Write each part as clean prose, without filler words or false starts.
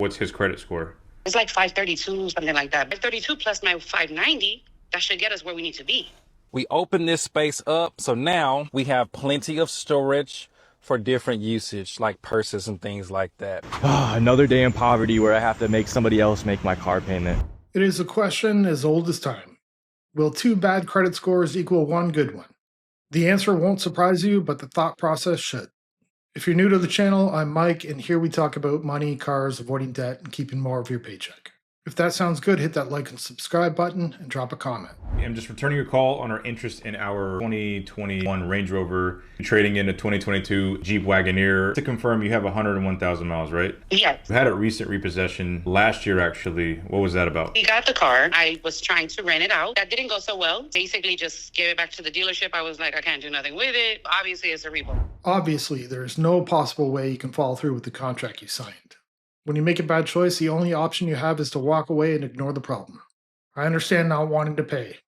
What's his credit score? It's like 532, something like that. 532 plus my 590, that should get us where we need to be. We opened this space up, so now we have plenty of storage for different usage, like purses and things like that. Another day in poverty where I have to make somebody else make my car payment. It is a question as old as time. Will 2 bad credit scores equal 1 good one? The answer won't surprise you, but the thought process should. If you're new to the channel, I'm Mike, and here we talk about money, cars, avoiding debt, and keeping more of your paycheck. If that sounds good, hit that like and subscribe button and drop a comment. I'm just returning your call on our interest in our 2021 Range Rover, trading in a 2022 Jeep Wagoneer. To confirm, you have 101,000 miles, right? Yes. We had a recent repossession last year, actually. What was that about? We got the car. I was trying to rent it out. That didn't go so well. Basically, just gave it back to the dealership. I was like, I can't do nothing with it. Obviously, it's a repo. Obviously, there's no possible way you can follow through with the contract you signed. When you make a bad choice, the only option you have is to walk away and ignore the problem. I understand not wanting to pay,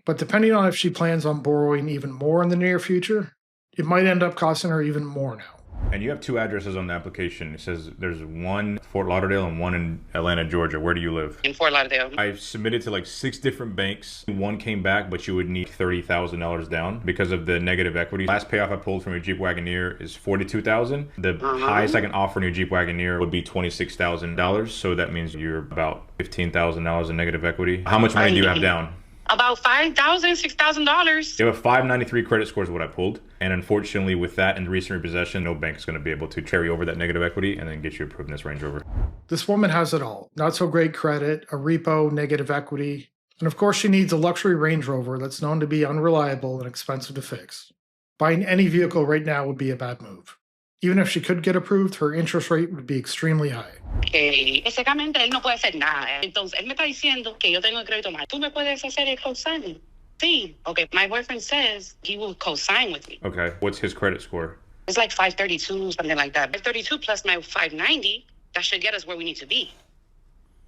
but depending on if she plans on borrowing even more in the near future, it might end up costing her even more now. And you have 2 addresses on the application. It says there's one in Fort Lauderdale and one in Atlanta, Georgia. Where do you live? In Fort Lauderdale. I've submitted to like 6 different banks. One came back, but you would need $30,000 down because of the negative equity. Last payoff I pulled from your Jeep Wagoneer is $42,000. The highest I can offer in your Jeep Wagoneer would be $26,000. So that means you're about $15,000 in negative equity. How much money do you have down? About $5,000, $6,000. You have a 593 credit score is what I pulled. And unfortunately, with that and recent repossession, no bank is going to be able to carry over that negative equity and then get you approved in this Range Rover. This woman has it all. Not so great credit, a repo, negative equity, and of course she needs a luxury Range Rover that's known to be unreliable and expensive to fix. Buying any vehicle right now would be a bad move. Even if she could get approved, her interest rate would be extremely high. Que básicamente él no puede hacer nada. Entonces él me está diciendo que yo tengo el crédito mal. ¿Tú me puedes hacer el cosigning? Sí. Okay, my boyfriend says he will cosign with me. Okay, what's his credit score? It's like 532, something like that. 532 plus my 590, that should get us where we need to be.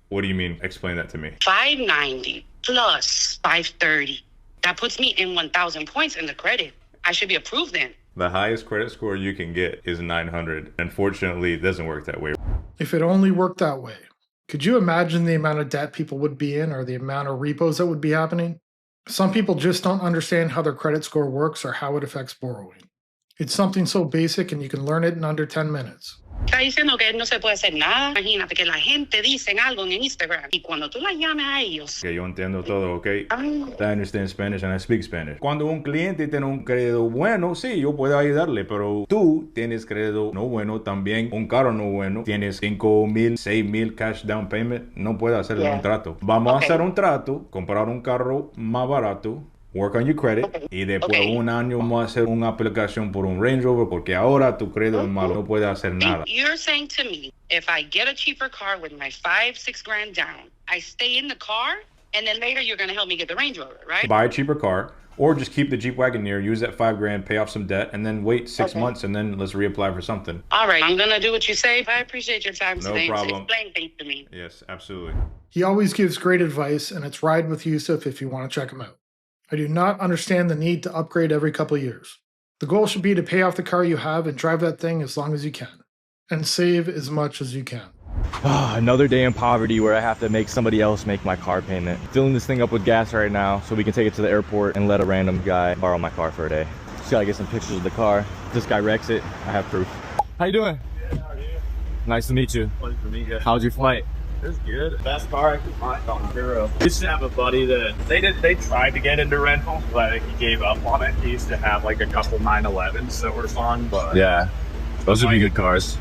What do you mean? Explain that to me. 590 plus 530. That puts me in 1,000 points in the credit. I should be approved then. The highest credit score you can get is 900. Unfortunately, it doesn't work that way. If it only worked that way. Could you imagine the amount of debt people would be in or the amount of repos that would be happening? Some people just don't understand how their credit score works or how it affects borrowing. It's something so basic and you can learn it in under 10 minutes. Está diciendo que no se puede hacer nada. Imagínate que la gente dicen algo en Instagram y cuando tú la llames a ellos. Que yo entiendo todo, okay? I understand Spanish and I speak Spanish. Cuando un cliente tiene un crédito bueno, sí, yo puedo ayudarle, pero tú tienes crédito no bueno también, un carro no bueno, tienes 5,000, 6,000 cash down payment, no puedes hacer un trato. Vamos a hacer un trato, comprar un carro más barato, work on your credit, y después un año vamos a hacer una aplicación por un Range Rover porque ahora tu crédito es malo, no puedes hacer nada. You're saying to me, if I get a cheaper car with my 5-6 grand down, I stay in the car, and then later you're going to help me get the Range Rover, right? Buy a cheaper car, or just keep the Jeep Wagoneer, use that 5 grand, pay off some debt, and then wait 6 months, and then let's reapply for something. All right, I'm going to do what you say. I appreciate your time today. No problem. Explain things to me. Yes, absolutely. He always gives great advice, and it's Ride with Yusuf if you want to check him out. I do not understand the need to upgrade every couple of years. The goal should be to pay off the car you have and drive that thing as long as you can, and save as much as you can. Another day in poverty where I have to make somebody else make my car payment. Filling this thing up with gas right now so we can take it to the airport and let a random guy borrow my car for a day. Just gotta get some pictures of the car. If this guy wrecks it, I have proof. How you doing? Good, how are you? Nice to meet you. Pleasure to meet you. How's your flight? It was good. Best car I could find on Zero. I used to have a buddy that they tried to get into rental, but I think he gave up on it. He used to have like a couple 911s that were fun, but yeah, those would be good cars.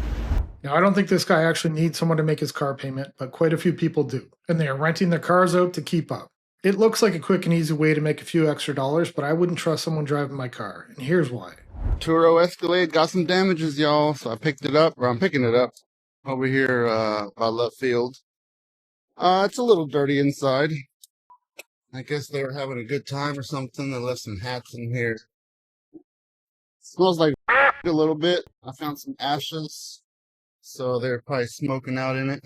Now, I don't think this guy actually needs someone to make his car payment, but quite a few people do, and they are renting their cars out to keep up. It looks like a quick and easy way to make a few extra dollars, but I wouldn't trust someone driving my car, and here's why. Turo Escalade got some damages, y'all, so I picked it up, or I'm picking it up over here by left field. It's a little dirty inside. I guess they were having a good time or something. They left some hats in here. Smells like a little bit. I found some ashes, so they're probably smoking out in it.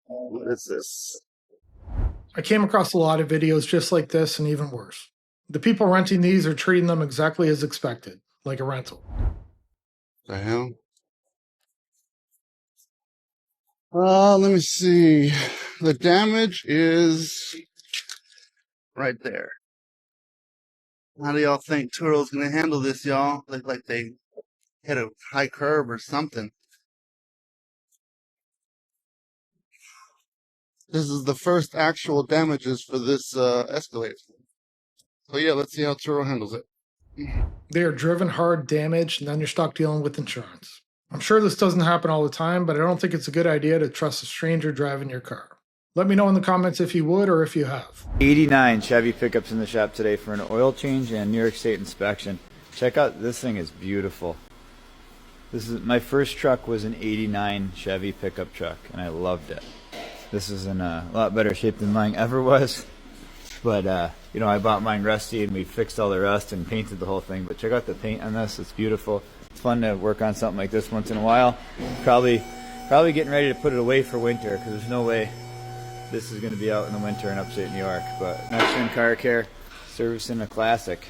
What is this? I came across a lot of videos just like this and even worse. The people renting these are treating them exactly as expected, like a rental. The hell? Let me see. The damage is right there. How do y'all think Turo's gonna handle this, y'all? Look like they hit a high curve or something. This is the first actual damages for this Escalade. So yeah, let's see how Turo handles it. They are driven hard, damaged, and then you're stuck dealing with insurance. I'm sure this doesn't happen all the time, but I don't think it's a good idea to trust a stranger driving your car. Let me know in the comments if you would or if you have. 89 Chevy pickups in the shop today for an oil change and New York State inspection. Check out, this thing is beautiful. This is my first truck, was an 89 Chevy pickup truck, and I loved it. This is in a lot better shape than mine ever was. But you know, I bought mine rusty and we fixed all the rust and painted the whole thing. But check out the paint on this, it's beautiful. It's fun to work on something like this once in a while. Probably getting ready to put it away for winter, because there's no way this is going to be out in the winter in upstate New York. But Next Gen Car Care, servicing a classic.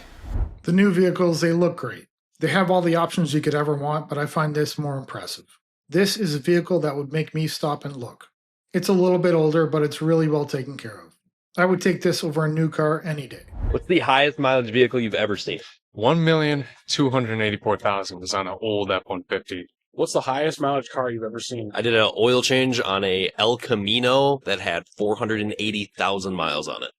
The new vehicles, they look great. They have all the options you could ever want, but I find this more impressive. This is a vehicle that would make me stop and look. It's a little bit older, but it's really well taken care of. I would take this over a new car any day. What's the highest mileage vehicle you've ever seen? 1,284,000 is on an old F-150. What's the highest mileage car you've ever seen? I did an oil change on a El Camino that had 480,000 miles on it.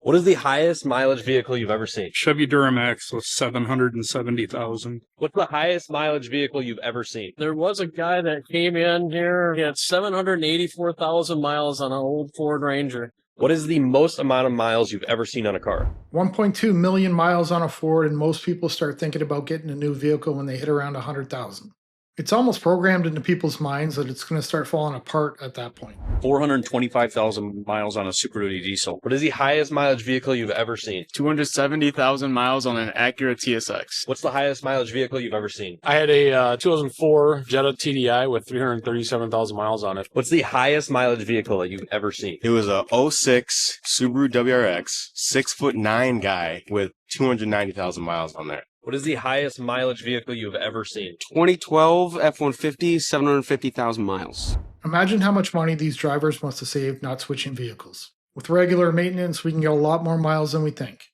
What is the highest mileage vehicle you've ever seen? Chevy Duramax with 770,000. What's the highest mileage vehicle you've ever seen? There was a guy that came in here, he had 784,000 miles on an old Ford Ranger. What is the most amount of miles you've ever seen on a car? 1.2 million miles on a Ford, and most people start thinking about getting a new vehicle when they hit around 100,000. It's almost programmed into people's minds that it's going to start falling apart at that point. 425,000 miles on a Super Duty diesel. What is the highest mileage vehicle you've ever seen? 270,000 miles on an Acura TSX. What's the highest mileage vehicle you've ever seen? I had a 2004 Jetta TDI with 337,000 miles on it. What's the highest mileage vehicle that you've ever seen? It was a 06 Subaru WRX, 6'9" guy with 290,000 miles on there. What is the highest mileage vehicle you've ever seen? 2012 F-150, 750,000 miles. Imagine how much money these drivers must have saved not switching vehicles. With regular maintenance, we can get a lot more miles than we think.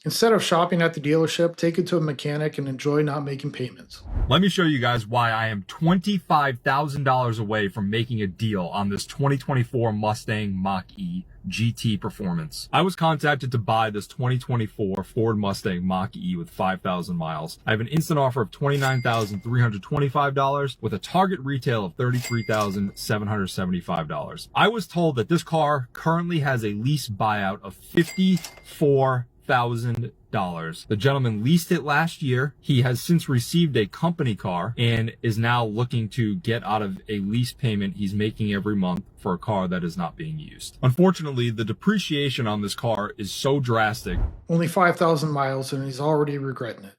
Instead of shopping at the dealership, take it to a mechanic and enjoy not making payments. Let me show you guys why I am $25,000 away from making a deal on this 2024 Mustang Mach-E GT Performance. I was contacted to buy this 2024 Ford Mustang Mach-E with 5,000 miles. I have an instant offer of $29,325 with a target retail of $33,775. I was told that this car currently has a lease buyout of $54,000. The gentleman leased it last year. He has since received a company car and is now looking to get out of a lease payment he's making every month for a car that is not being used. Unfortunately, the depreciation on this car is so drastic. Only 5,000 miles and he's already regretting it.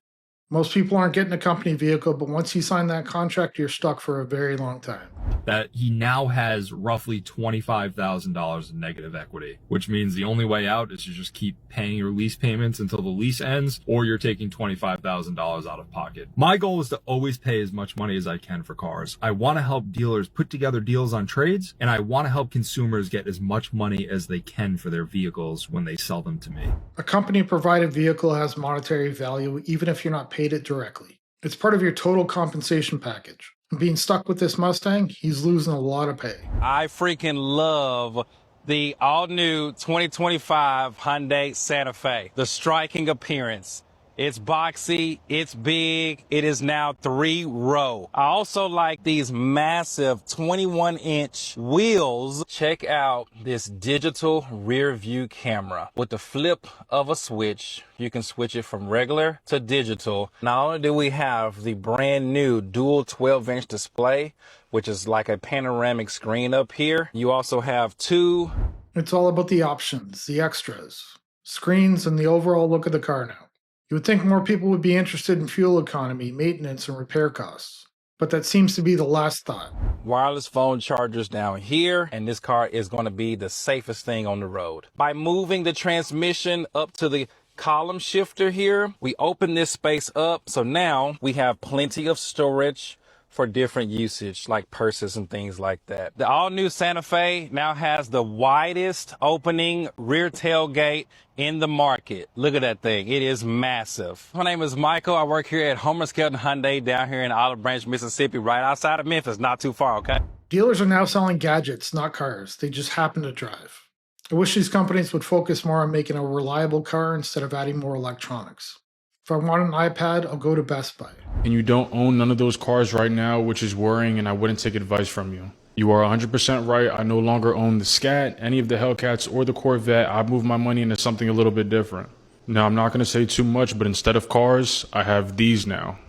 Most people aren't getting a company vehicle, but once you sign that contract, you're stuck for a very long time. That he now has roughly $25,000 in negative equity, which means the only way out is to just keep paying your lease payments until the lease ends, or you're taking $25,000 out of pocket. My goal is to always pay as much money as I can for cars. I want to help dealers put together deals on trades, and I want to help consumers get as much money as they can for their vehicles when they sell them to me. A company-provided vehicle has monetary value even if you're not paid it directly. It's part of your total compensation package. And being stuck with this Mustang, he's losing a lot of pay. I freaking love the all-new 2025 Hyundai Santa Fe. The striking appearance. It's boxy, it's big, it is now 3-row. I also like these massive 21-inch wheels. Check out this digital rear view camera. With the flip of a switch, you can switch it from regular to digital. Not only do we have the brand new dual 12-inch display, which is like a panoramic screen up here, you also have two. It's all about the options, the extras, screens, and the overall look of the car now. You would think more people would be interested in fuel economy, maintenance, and repair costs. but that seems to be the last thought. Wireless phone chargers down here, and this car is going to be the safest thing on the road. By moving the transmission up to the column shifter here, we open this space up, so now we have plenty of storage for different usage, like purses and things like that. The all-new Santa Fe now has the widest opening rear tailgate in the market. Look at that thing. It is massive. My name is Michael. I work here at Homer Skelton Hyundai down here in Olive Branch, Mississippi, right outside of Memphis, not too far, okay? Dealers are now selling gadgets, not cars. They just happen to drive. I wish these companies would focus more on making a reliable car instead of adding more electronics. If I want an iPad, I'll go to Best Buy. And you don't own none of those cars right now, which is worrying, and I wouldn't take advice from you. You are 100% right. I no longer own the Scat, any of the Hellcats, or the Corvette. I moved my money into something a little bit different. Now, I'm not going to say too much, but instead of cars, I have these now.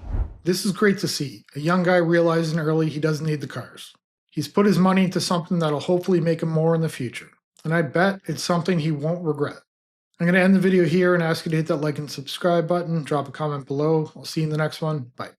This is great to see. A young guy realizing early he doesn't need the cars. He's put his money into something that'll hopefully make him more in the future. And I bet it's something he won't regret. I'm going to end the video here and ask you to hit that like and subscribe button. Drop a comment below. I'll see you in the next one. Bye.